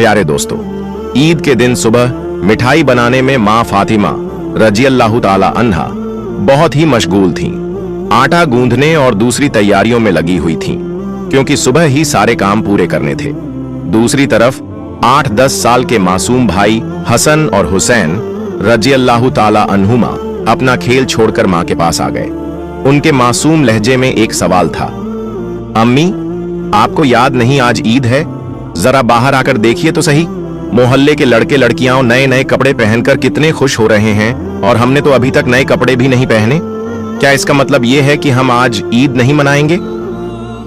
प्यारे दोस्तों, ईद के दिन सुबह मिठाई बनाने में माँ फातिमा रज़ियल्लाहु ताला अन्हा बहुत ही मशगूल थीं। आटा गूंदने और दूसरी तैयारियों में लगी हुई थीं, क्योंकि सुबह ही सारे काम पूरे करने थे। दूसरी तरफ 8-10 साल के मासूम भाई हसन और हुसैन रज़ियल्लाहु ताला अन्हुमा अपना खेल छोड़कर माँ के पास आ गए। उनके मासूम लहजे में एक सवाल था, अम्मी आपको याद नहीं आज ईद है? जरा बाहर आकर देखिए तो सही, मोहल्ले के लड़के लड़कियां नए नए कपड़े पहनकर कितने खुश हो रहे हैं और हमने तो अभी तक नए कपड़े भी नहीं पहने। क्या इसका मतलब यह है कि हम आज ईद नहीं मनाएंगे?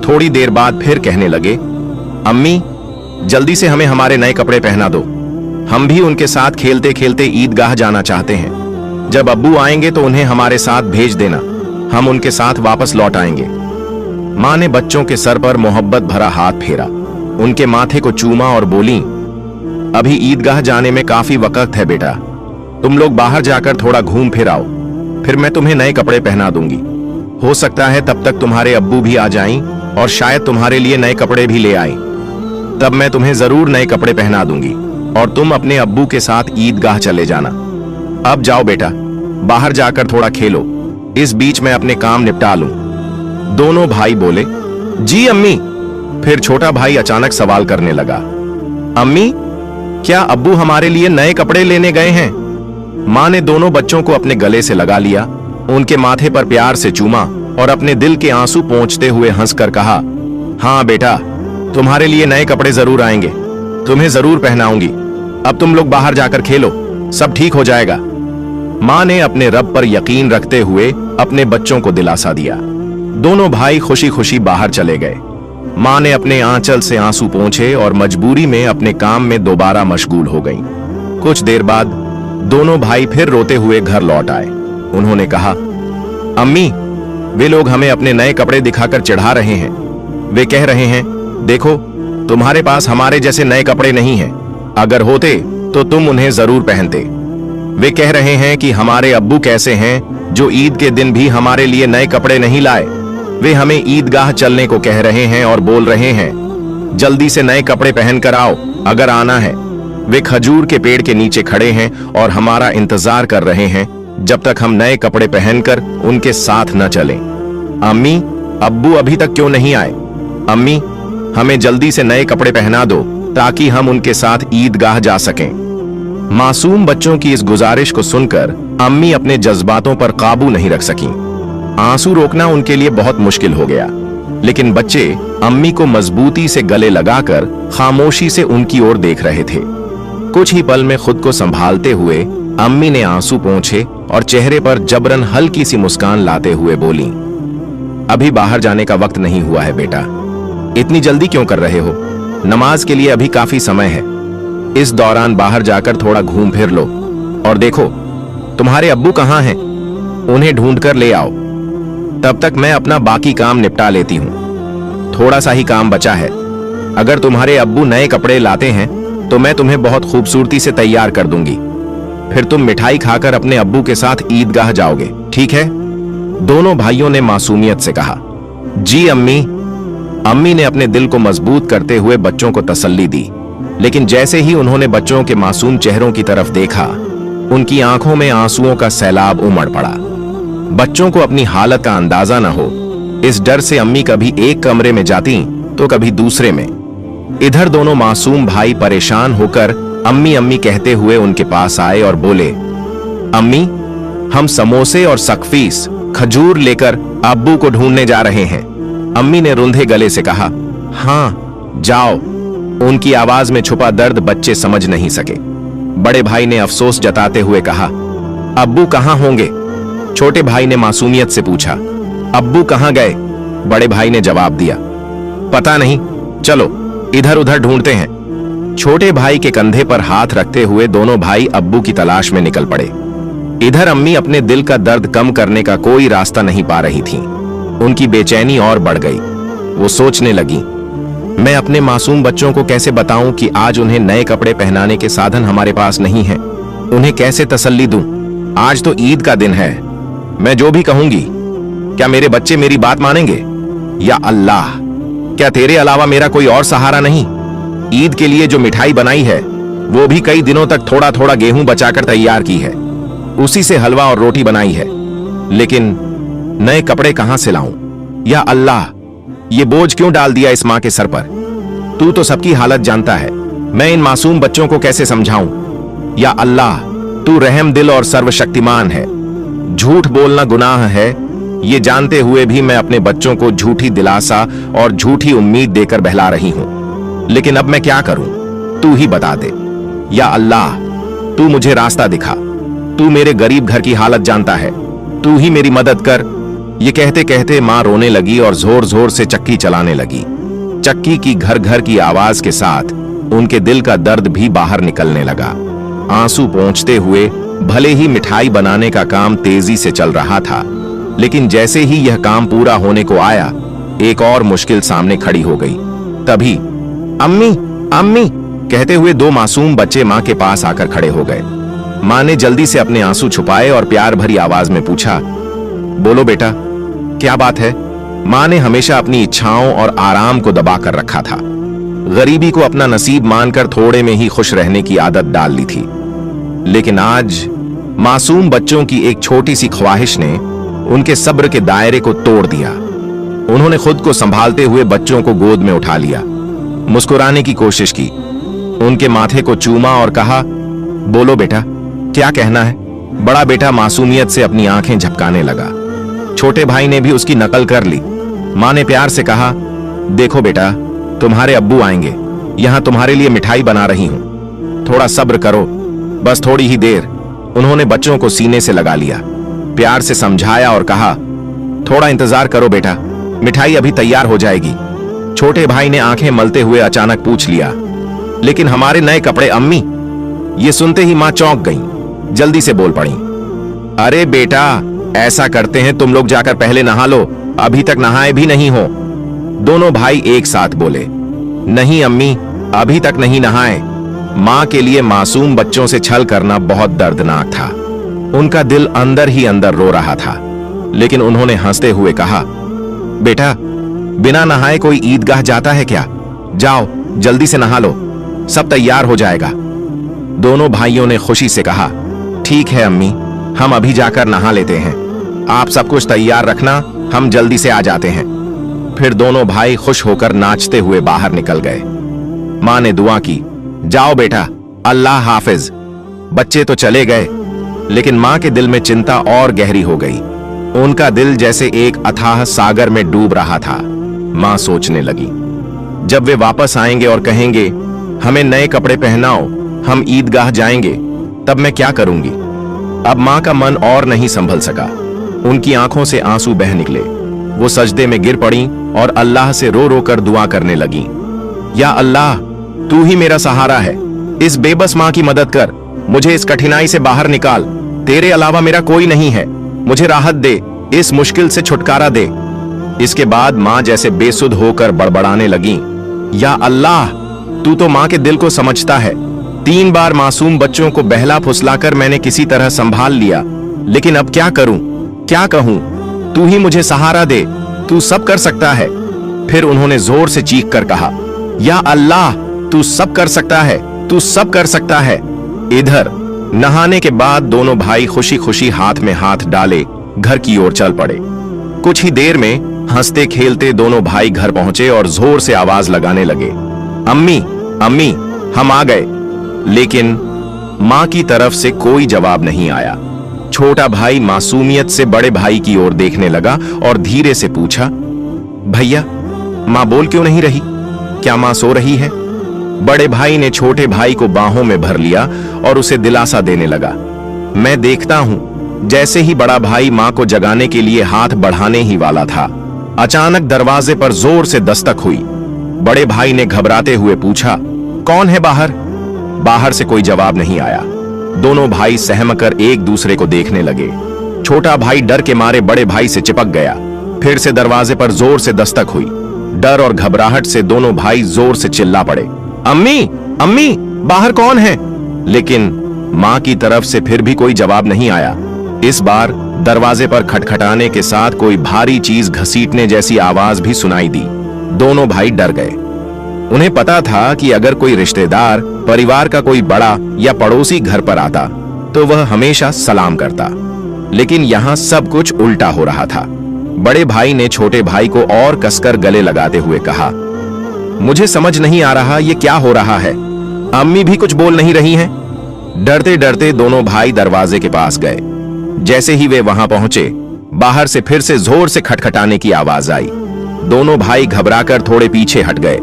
थोड़ी देर बाद फिर कहने लगे, अम्मी जल्दी से हमें हमारे नए कपड़े पहना दो, हम भी उनके साथ खेलते खेलते ईदगाह जाना चाहते हैं। जब अब्बू आएंगे तो उन्हें हमारे साथ भेज देना, हम उनके साथ वापस लौट आएंगे। माँ ने बच्चों के सर पर मोहब्बत भरा हाथ फेरा, उनके माथे को चूमा और बोली, अभी ईदगाह जाने में काफी वक्त है बेटा, तुम लोग बाहर जाकर थोड़ा घूम फिर आओ, फिर मैं तुम्हें नए कपड़े पहना दूंगी। हो सकता है तब तक तुम्हारे अब्बू भी आ जाएं और शायद तुम्हारे लिए नए कपड़े भी ले आएं। तब मैं तुम्हें जरूर नए कपड़े पहना दूंगी और तुम अपने अब्बू के साथ ईदगाह चले जाना। अब जाओ बेटा, बाहर जाकर थोड़ा खेलो, इस बीच मैं अपने काम निपटा लूं। दोनों भाई बोले, जी अम्मी। फिर छोटा भाई अचानक सवाल करने लगा, अम्मी क्या अब्बू हमारे लिए नए कपड़े लेने गए हैं? माँ ने दोनों बच्चों को अपने गले से लगा लिया, उनके माथे पर प्यार से चूमा और अपने दिल के आंसू पोंछते हुए हंसकर कहा, हाँ बेटा तुम्हारे लिए नए कपड़े जरूर आएंगे, तुम्हें जरूर पहनाऊंगी। अब तुम लोग बाहर जाकर खेलो, सब ठीक हो जाएगा। माँ ने अपने रब पर यकीन रखते हुए अपने बच्चों को दिलासा दिया। दोनों भाई खुशी खुशी बाहर चले गए। माँ ने अपने आंचल से आंसू पोंछे और मजबूरी में अपने काम में दोबारा मशगूल हो गईं। कुछ देर बाद दोनों भाई फिर रोते हुए घर लौट आए। उन्होंने कहा, अम्मी वे लोग हमें अपने नए कपड़े दिखाकर चिढ़ा रहे हैं। वे कह रहे हैं, देखो तुम्हारे पास हमारे जैसे नए कपड़े नहीं हैं, अगर होते तो तुम उन्हें जरूर पहनते। वे कह रहे हैं कि हमारे अब्बू कैसे हैं जो ईद के दिन भी हमारे लिए नए कपड़े नहीं लाए। वे हमें ईदगाह चलने को कह रहे हैं और बोल रहे हैं, जल्दी से नए कपड़े पहनकर आओ अगर आना है। वे खजूर के पेड़ के नीचे खड़े हैं और हमारा इंतजार कर रहे हैं जब तक हम नए कपड़े पहनकर उनके साथ न चलें। अम्मी अब्बू अभी तक क्यों नहीं आए? अम्मी हमें जल्दी से नए कपड़े पहना दो ताकि हम उनके साथ ईदगाह जा सकें। मासूम बच्चों की इस गुजारिश को सुनकर अम्मी अपने जज्बातों पर काबू नहीं रख सकीं। आंसू रोकना उनके लिए बहुत मुश्किल हो गया, लेकिन बच्चे अम्मी को मजबूती से गले लगाकर खामोशी से उनकी ओर देख रहे थे। कुछ ही पल में खुद को संभालते हुए अम्मी ने आंसू पोंछे और चेहरे पर जबरन हल्की सी मुस्कान लाते हुए बोली, अभी बाहर जाने का वक्त नहीं हुआ है बेटा, इतनी जल्दी क्यों कर रहे हो? नमाज के लिए अभी काफी समय है। इस दौरान बाहर जाकर थोड़ा घूम फिर लो और देखो तुम्हारे अब्बू कहाँ हैं, उन्हें ढूंढकर ले आओ। तब तक मैं अपना बाकी काम निपटा लेती हूँ। थोड़ा सा ही काम बचा है। अगर तुम्हारे अब्बू नए कपड़े लाते हैं तो मैं तुम्हें बहुत खूबसूरती से तैयार कर दूंगी, फिर तुम मिठाई खाकर अपने अब्बू के साथ ईदगाह जाओगे, ठीक है? दोनों भाइयों ने मासूमियत से कहा, जी अम्मी। अम्मी ने अपने दिल को मजबूत करते हुए बच्चों को तसल्ली दी, लेकिन जैसे ही उन्होंने बच्चों के मासूम चेहरों की तरफ देखा, उनकी आंखों में आंसुओं का सैलाब उमड़ पड़ा। बच्चों को अपनी हालत का अंदाजा न हो, इस डर से अम्मी कभी एक कमरे में जाती तो कभी दूसरे में। इधर दोनों मासूम भाई परेशान होकर अम्मी अम्मी कहते हुए उनके पास आए और बोले, अम्मी हम समोसे और सकफीस खजूर लेकर अब्बू को ढूंढने जा रहे हैं। अम्मी ने रुंधे गले से कहा, हाँ जाओ। उनकी आवाज में छुपा दर्द बच्चे समझ नहीं सके। बड़े भाई ने अफसोस जताते हुए कहा, अब्बू कहाँ होंगे? छोटे भाई ने मासूमियत से पूछा, अब्बू कहाँ गए? बड़े भाई ने जवाब दिया, पता नहीं, चलो इधर उधर ढूंढते हैं। छोटे भाई के कंधे पर हाथ रखते हुए दोनों भाई अब्बू की तलाश में निकल पड़े। इधर अम्मी अपने दिल का दर्द कम करने का कोई रास्ता नहीं पा रही थीं। उनकी बेचैनी और बढ़ गई। वो सोचने लगी, मैं अपने मासूम बच्चों को कैसे बताऊं कि आज उन्हें नए कपड़े पहनाने के साधन हमारे पास नहीं हैं? उन्हें कैसे तसल्ली दूं? आज तो ईद का दिन है, मैं जो भी कहूंगी क्या मेरे बच्चे मेरी बात मानेंगे? या अल्लाह, क्या तेरे अलावा मेरा कोई और सहारा नहीं? ईद के लिए जो मिठाई बनाई है वो भी कई दिनों तक थोड़ा थोड़ा गेहूं बचाकर तैयार की है, उसी से हलवा और रोटी बनाई है। लेकिन नए कपड़े कहां से लाऊं? या अल्लाह, ये बोझ क्यों डाल दिया इस मां के सर पर? तू तो सबकी हालत जानता है, मैं इन मासूम बच्चों को कैसे समझाऊं? या अल्लाह, तू रहम दिल और सर्वशक्तिमान है। झूठ बोलना गुनाह है, ये जानते हुए भी मैं अपने बच्चों को झूठी दिलासा और झूठी उम्मीद देकर बहला रही हूं। लेकिन अब मैं क्या करूं? तू ही बता दे। या अल्लाह, तू मुझे रास्ता दिखा। तू मेरे गरीब घर की हालत जानता है, तू ही मेरी मदद कर। ये कहते कहते मां रोने लगी और जोर जोर से चक्की चलाने लगी। चक्की की घर घर की आवाज के साथ उनके दिल का दर्द भी बाहर निकलने लगा। आंसू पोंछते हुए भले ही मिठाई बनाने का काम तेजी से चल रहा था, लेकिन जैसे ही यह काम पूरा होने को आया, एक और मुश्किल सामने खड़ी हो गई। तभी अम्मी अम्मी कहते हुए दो मासूम बच्चे मां के पास आकर खड़े हो गए। मां ने जल्दी से अपने आंसू छुपाए और प्यार भरी आवाज में पूछा, बोलो बेटा, क्या बात है? मां ने हमेशा अपनी इच्छाओं और आराम को दबा कर रखा था। गरीबी को अपना नसीब मानकर थोड़े में ही खुश रहने की आदत डाल ली थी। लेकिन आज मासूम बच्चों की एक छोटी सी ख्वाहिश ने उनके सब्र के दायरे को तोड़ दिया। उन्होंने खुद को संभालते हुए बच्चों को गोद में उठा लिया, मुस्कुराने की कोशिश की, उनके माथे को चूमा और कहा, बोलो बेटा, क्या कहना है? बड़ा बेटा मासूमियत से अपनी आंखें झपकाने लगा। छोटे भाई ने भी उसकी नकल कर ली। मां ने प्यार से कहा, देखो बेटा, तुम्हारे अब्बू आएंगे, यहां तुम्हारे लिए मिठाई बना रही हूं, थोड़ा सब्र करो, बस थोड़ी ही देर। उन्होंने बच्चों को सीने से लगा लिया, प्यार से समझाया और कहा, थोड़ा इंतजार करो बेटा, मिठाई अभी तैयार हो जाएगी। छोटे भाई ने आंखें मलते हुए अचानक पूछ लिया, लेकिन हमारे नए कपड़े अम्मी? ये सुनते ही मां चौंक गईं, जल्दी से बोल पड़ी, अरे बेटा, ऐसा करते हैं, तुम लोग जाकर पहले नहा लो, अभी तक नहाए भी नहीं हो। दोनों भाई एक साथ बोले, नहीं अम्मी, अभी तक नहीं नहाए। मां के लिए मासूम बच्चों से छल करना बहुत दर्दनाक था। उनका दिल अंदर ही अंदर रो रहा था। लेकिन उन्होंने हंसते हुए कहा, बेटा, बिना नहाए कोई ईदगाह जाता है क्या? जाओ जल्दी से नहा लो, सब तैयार हो जाएगा। दोनों भाइयों ने खुशी से कहा, ठीक है अम्मी, हम अभी जाकर नहा लेते हैं, आप सब कुछ तैयार रखना, हम जल्दी से आ जाते हैं। फिर दोनों भाई खुश होकर नाचते हुए बाहर निकल गए। मां ने दुआ की, जाओ बेटा, अल्लाह हाफिज। बच्चे तो चले गए, लेकिन मां के दिल में चिंता और गहरी हो गई। उनका दिल जैसे एक अथाह सागर में डूब रहा था। मां सोचने लगी, जब वे वापस आएंगे और कहेंगे, हमें नए कपड़े पहनाओ, हम ईदगाह जाएंगे, तब मैं क्या करूंगी? अब मां का मन और नहीं संभल सका। उनकी आंखों से आंसू बह निकले। वो सजदे में गिर पड़ी और अल्लाह से रो रो कर दुआ करने लगी, या अल्लाह, तू ही मेरा सहारा है, इस बेबस मां की मदद कर, मुझे इस कठिनाई से बाहर निकाल, तेरे अलावा मेरा कोई नहीं है, मुझे राहत दे, इस मुश्किल से छुटकारा दे। इसके बाद मां जैसे बेसुध होकर बड़बड़ाने लगी, या अल्लाह, तू तो मां के दिल को समझता है। 3 बार मासूम बच्चों को बहला फुसलाकर मैंने किसी तरह संभाल लिया, लेकिन अब क्या करूं, क्या कहूं? तू ही मुझे सहारा दे, तू सब कर सकता है। फिर उन्होंने जोर से चीख कर कहा, या अल्लाह, तू सब कर सकता है, तू सब कर सकता है। इधर नहाने के बाद दोनों भाई खुशी खुशी हाथ में हाथ डाले घर की ओर चल पड़े। कुछ ही देर में हंसते खेलते दोनों भाई घर पहुंचे और जोर से आवाज लगाने लगे, अम्मी अम्मी, हम आ गए। लेकिन मां की तरफ से कोई जवाब नहीं आया। छोटा भाई मासूमियत से बड़े भाई की ओर देखने लगा और धीरे से पूछा, भैया, मां बोल क्यों नहीं रही? क्या मां सो रही है? बड़े भाई ने छोटे भाई को बाहों में भर लिया और उसे दिलासा देने लगा। मैं देखता हूं। जैसे ही बड़ा भाई मां को जगाने के लिए हाथ बढ़ाने ही वाला था, अचानक दरवाजे पर जोर से दस्तक हुई। बड़े भाई ने घबराते हुए पूछा, कौन है बाहर? बाहर से कोई जवाब नहीं आया। दोनों भाई सहमकर एक दूसरे को देखने लगे। छोटा भाई डर के मारे बड़े भाई से चिपक गया। फिर से दरवाजे पर जोर से दस्तक हुई। डर और घबराहट से दोनों भाई जोर से चिल्ला पड़े, अम्मी अम्मी, बाहर कौन है? लेकिन मां की तरफ से फिर भी कोई जवाब नहीं आया। इस बार दरवाजे पर खटखटाने के साथ कोई भारी चीज घसीटने जैसी आवाज भी सुनाई दी। दोनों भाई डर गए। उन्हें पता था कि अगर कोई रिश्तेदार, परिवार का कोई बड़ा या पड़ोसी घर पर आता तो वह हमेशा सलाम करता, लेकिन यहाँ सब कुछ उल्टा हो रहा था। बड़े भाई ने छोटे भाई को और कसकर गले लगाते हुए कहा, मुझे समझ नहीं आ रहा ये क्या हो रहा है। अम्मी भी कुछ बोल नहीं रही हैं। डरते डरते दोनों भाई दरवाजे के पास गए। जैसे ही वे वहां पहुंचे, बाहर से फिर से जोर से खटखटाने की आवाज आई। दोनों भाई घबराकर थोड़े पीछे हट गए।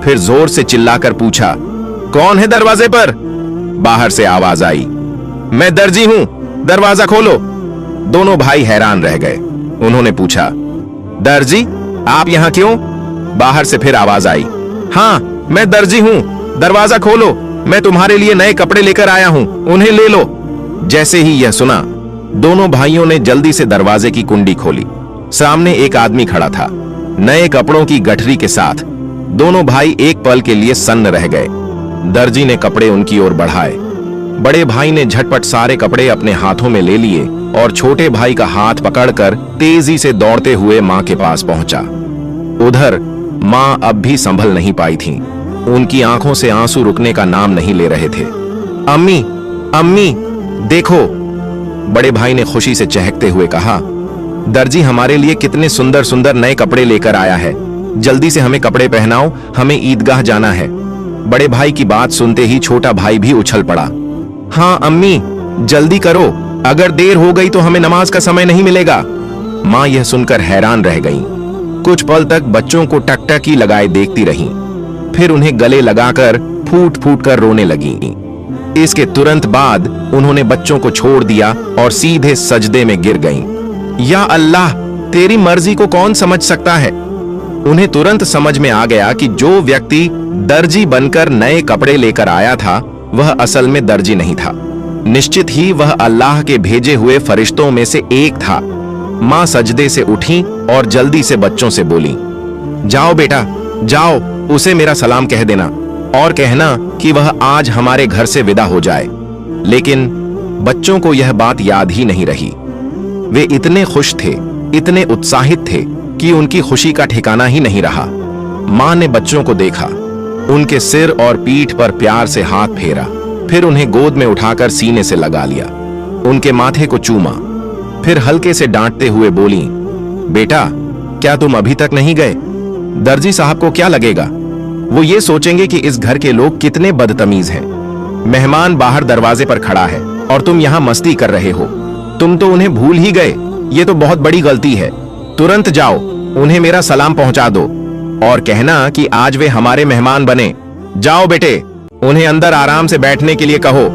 फिर जोर से चिल्लाकर पूछा, कौन है दरवाजे पर? बाहर से आवाज आई, मैं दर्जी हूं, दरवाजा खोलो। दोनों भाई हैरान रह गए। उन्होंने पूछा, दर्जी, आप यहां क्यों? बाहर से फिर आवाज आई, हाँ मैं दर्जी हूं, दरवाजा खोलो, मैं तुम्हारे लिए नए कपड़े लेकर आया हूं, उन्हें ले लो। जैसे ही यह सुना, दोनों भाइयों ने जल्दी से दरवाजे की कुंडी खोली। सामने एक आदमी खड़ा था, नए कपड़ों की गठरी के साथ। दोनों भाई एक पल के लिए सन्न रह गए। दर्जी ने कपड़े उनकी ओर बढ़ाए। बड़े भाई ने झटपट सारे कपड़े अपने हाथों में ले लिए और छोटे भाई का हाथ पकड़कर तेजी से दौड़ते हुए मां के पास पहुंचा। उधर मां अब भी संभल नहीं पाई थीं। उनकी आंखों से आंसू रुकने का नाम नहीं ले रहे थे। अम्मी, अम्मी, देखो, बड़े भाई ने खुशी से चहकते हुए कहा, दर्जी हमारे लिए कितने सुंदर सुंदर नए कपड़े लेकर आया है। जल्दी से हमें कपड़े पहनाओ, हमें ईदगाह जाना है। बड़े भाई की बात सुनते ही छोटा भाई भी उछल पड़ा। हाँ अम्मी, जल्दी करो, अगर देर हो गई तो हमें नमाज का समय नहीं मिलेगा। मां यह सुनकर हैरान रह गईं। कुछ पल तक बच्चों को टकटकी लगाए देखती रहीं, फिर उन्हें गले लगाकर फूट फूट कर रोने लगीं। इसके तुरंत बाद उन्होंने बच्चों को छोड़ दिया और सीधे सजदे में गिर गईं। या अल्लाह, तेरी मर्जी को कौन समझ सकता है। उन्हें तुरंत समझ में आ गया कि जो व्यक्ति दर्जी बनकर नए कपड़े लेकर आया था वह असल में दर्जी नहीं था। निश्चित ही वह अल्लाह के भेजे हुए फरिश्तों में से एक था। मां सजदे से उठी और जल्दी से बच्चों से बोली, जाओ बेटा, जाओ, उसे मेरा सलाम कह देना और कहना कि वह आज हमारे घर से विदा हो जाए। लेकिन बच्चों को यह बात याद ही नहीं रही। वे इतने खुश थे, इतने उत्साहित थे कि उनकी खुशी का ठिकाना ही नहीं रहा। मां ने बच्चों को देखा, उनके सिर और पीठ पर प्यार से हाथ फेरा, फिर उन्हें गोद में उठाकर सीने से लगा लिया, उनके माथे को चूमा, फिर हल्के से डांटते हुए बोली, बेटा क्या तुम अभी तक नहीं गए? दर्जी साहब को क्या लगेगा? वो ये सोचेंगे कि इस घर के लोग कितने बदतमीज हैं। मेहमान बाहर दरवाजे पर खड़ा है और तुम यहाँ मस्ती कर रहे हो। तुम तो उन्हें भूल ही गए, ये तो बहुत बड़ी गलती है। तुरंत जाओ, उन्हें मेरा सलाम पहुंचा दो और कहना कि आज वे हमारे मेहमान बने। जाओ बेटे, उन्हें अंदर आराम से बैठने के लिए कहो।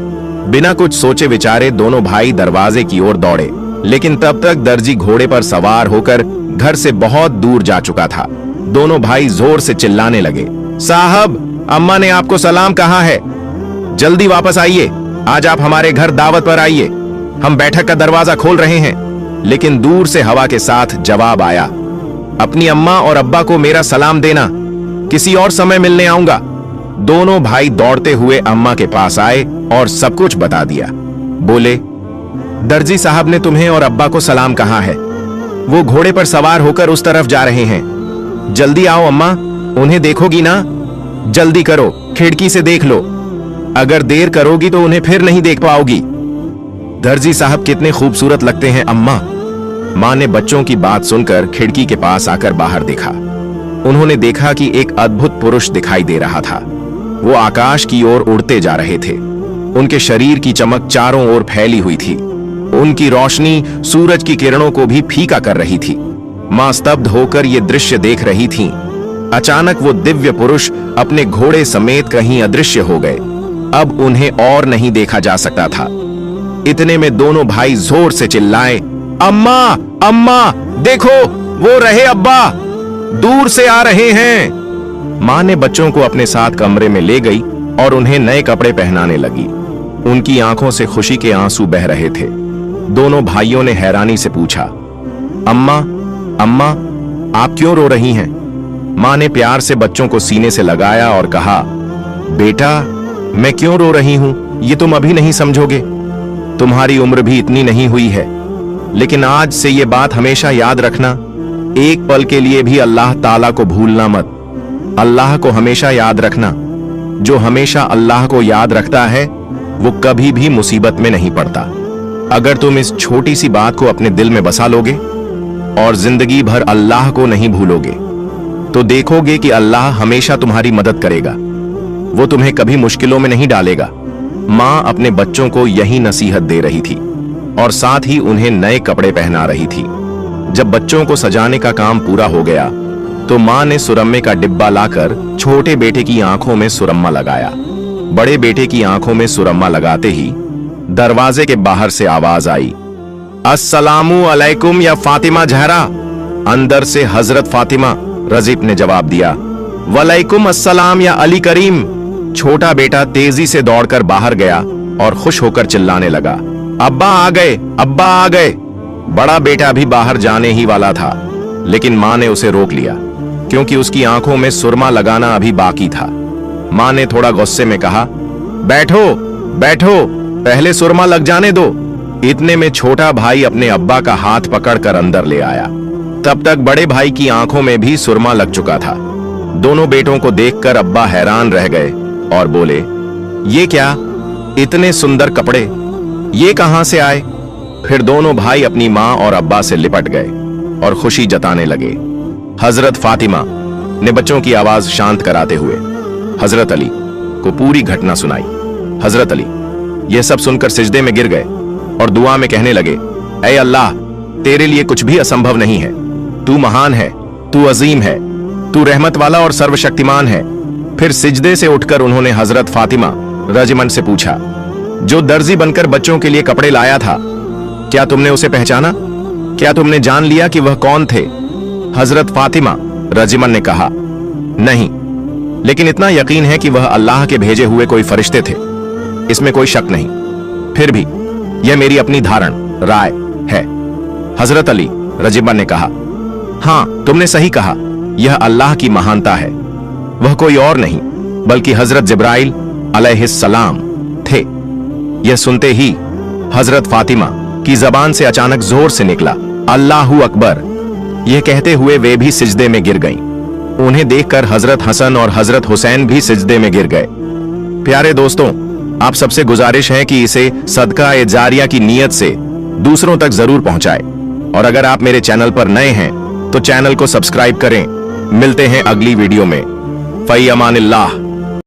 बिना कुछ सोचे विचारे दोनों भाई दरवाजे की ओर दौड़े, लेकिन तब तक दर्जी घोड़े पर सवार होकर घर से बहुत दूर जा चुका था। दोनों भाई जोर से चिल्लाने लगे, साहब, अम्मा ने आपको सलाम कहा है, जल्दी वापस आइए, आज आप हमारे घर दावत पर आइए, हम बैठक का दरवाजा खोल रहे हैं। लेकिन दूर से हवा के साथ जवाब आया, अपनी अम्मा और अब्बा को मेरा सलाम देना, किसी और समय मिलने आऊंगा। दोनों भाई दौड़ते हुए अम्मा के पास आए और सब कुछ बता दिया। बोले, दर्जी साहब ने तुम्हें और अब्बा को सलाम कहा है, वो घोड़े पर सवार होकर उस तरफ जा रहे हैं। जल्दी आओ अम्मा, उन्हें देखोगी ना? जल्दी करो, खिड़की से देख लो, अगर देर करोगी तो उन्हें फिर नहीं देख पाओगी। दर्जी साहब कितने खूबसूरत लगते हैं अम्मा। मां ने बच्चों की बात सुनकर खिड़की के पास आकर बाहर देखा। उन्होंने देखा कि एक अद्भुत पुरुष दिखाई दे रहा था। वो आकाश की ओर उड़ते जा रहे थे। उनके शरीर की चमक चारों ओर फैली हुई थी। उनकी रोशनी सूरज की किरणों को भी फीका कर रही थी। मां स्तब्ध होकर ये दृश्य देख रही थीं। अचानक वो दिव्य पुरुष अपने घोड़े समेत कहीं अदृश्य हो गए। अब उन्हें और नहीं देखा जा सकता था। इतने में दोनों भाई जोर से चिल्लाए, अम्मा, अम्मा, देखो, वो रहे अब्बा, दूर से आ रहे हैं। मां ने बच्चों को अपने साथ कमरे में ले गई और उन्हें नए कपड़े पहनाने लगी। उनकी आंखों से खुशी के आंसू बह रहे थे। दोनों भाइयों ने हैरानी से पूछा, अम्मा, अम्मा, आप क्यों रो रही हैं? मां ने प्यार से बच्चों को सीने से लगाया और कहा, बेटा, मैं क्यों रो रही हूं ये तुम अभी नहीं समझोगे। तुम्हारी उम्र भी इतनी नहीं हुई है, लेकिन आज से ये बात हमेशा याद रखना, एक पल के लिए भी अल्लाह ताला को भूलना मत। अल्लाह को हमेशा याद रखना। जो हमेशा अल्लाह को याद रखता है वो कभी भी मुसीबत में नहीं पड़ता। अगर तुम इस छोटी सी बात को अपने दिल में बसा लोगे और जिंदगी भर अल्लाह को नहीं भूलोगे तो देखोगे कि अल्लाह हमेशा तुम्हारी मदद करेगा। वो तुम्हें कभी मुश्किलों में नहीं डालेगा। माँ अपने बच्चों को यही नसीहत दे रही थी और साथ ही उन्हें नए कपड़े पहना रही थी। जब बच्चों को सजाने का काम पूरा हो गया तो माँ ने सुरम्मे का डिब्बा लाकर छोटे बेटे की आंखों में सुरम्मा लगाया। बड़े बेटे की आंखों में सुरम्मा लगाते ही दरवाजे के बाहर से आवाज आई, अस्सलामु अलैकुम या फातिमा जहरा। अंदर से हजरत फातिमा रजीब ने जवाब दिया, वलैकुम अस्सलाम या अली करीम। छोटा बेटा तेजी से दौड़कर बाहर गया और खुश होकर चिल्लाने लगा, अब्बा आ गए, अब्बा आ गए। बड़ा बेटा भी बाहर जाने ही वाला था लेकिन माँ ने उसे रोक लिया क्योंकि उसकी आंखों में सुरमा लगाना अभी बाकी था। माँ ने थोड़ा गुस्से में कहा, बैठो बैठो, पहले सुरमा लग जाने दो। इतने में छोटा भाई अपने अब्बा का हाथ पकड़कर अंदर ले आया। तब तक बड़े भाई की आंखों में भी सुरमा लग चुका था। दोनों बेटों को देखकर अब्बा हैरान रह गए और बोले, ये क्या, इतने सुंदर कपड़े, ये कहां से आए? फिर दोनों भाई अपनी माँ और अब्बा से लिपट गए और खुशी जताने लगे। हजरत फातिमा ने बच्चों की आवाज शांत कराते हुए हजरत अली को पूरी घटना सुनाई। हजरत अली यह सब सुनकर सिजदे में गिर गए और दुआ में कहने लगे, ऐ अल्लाह, तेरे लिए कुछ भी असंभव नहीं है। तू महान है, तू अजीम है, तू रहमत वाला और सर्वशक्तिमान है। फिर सिजदे से उठकर उन्होंने हजरत फातिमा रजमन से पूछा, जो दर्जी बनकर बच्चों के लिए कपड़े लाया था, क्या तुमने उसे पहचाना? क्या तुमने जान लिया कि वह कौन थे? हजरत फातिमा रजमन ने कहा, नहीं, लेकिन इतना यकीन है कि वह अल्लाह के भेजे हुए कोई फरिश्ते थे, इसमें कोई शक नहीं। फिर भी यह मेरी अपनी राय है। हजरत अली रजमन ने कहा, हां, तुमने सही कहा, यह अल्लाह की महानता है। वह कोई और नहीं बल्कि हजरत जिब्राइल अलैहिस्सलाम थे। यह सुनते ही हजरत फातिमा की जबान से अचानक जोर से निकला, अल्लाहू अकबर। यह कहते हुए वे भी सिजदे में गिर गईं। उन्हें देखकर हजरत हसन और हजरत हुसैन भी सिजदे में गिर गए। प्यारे दोस्तों, आप सबसे गुजारिश है कि इसे सदका ए जारिया की नीयत से दूसरों तक जरूर पहुंचाए। और अगर आप मेरे चैनल पर नए हैं तो चैनल को सब्सक्राइब करें। मिलते हैं अगली वीडियो में। फई अमानिल्लाह।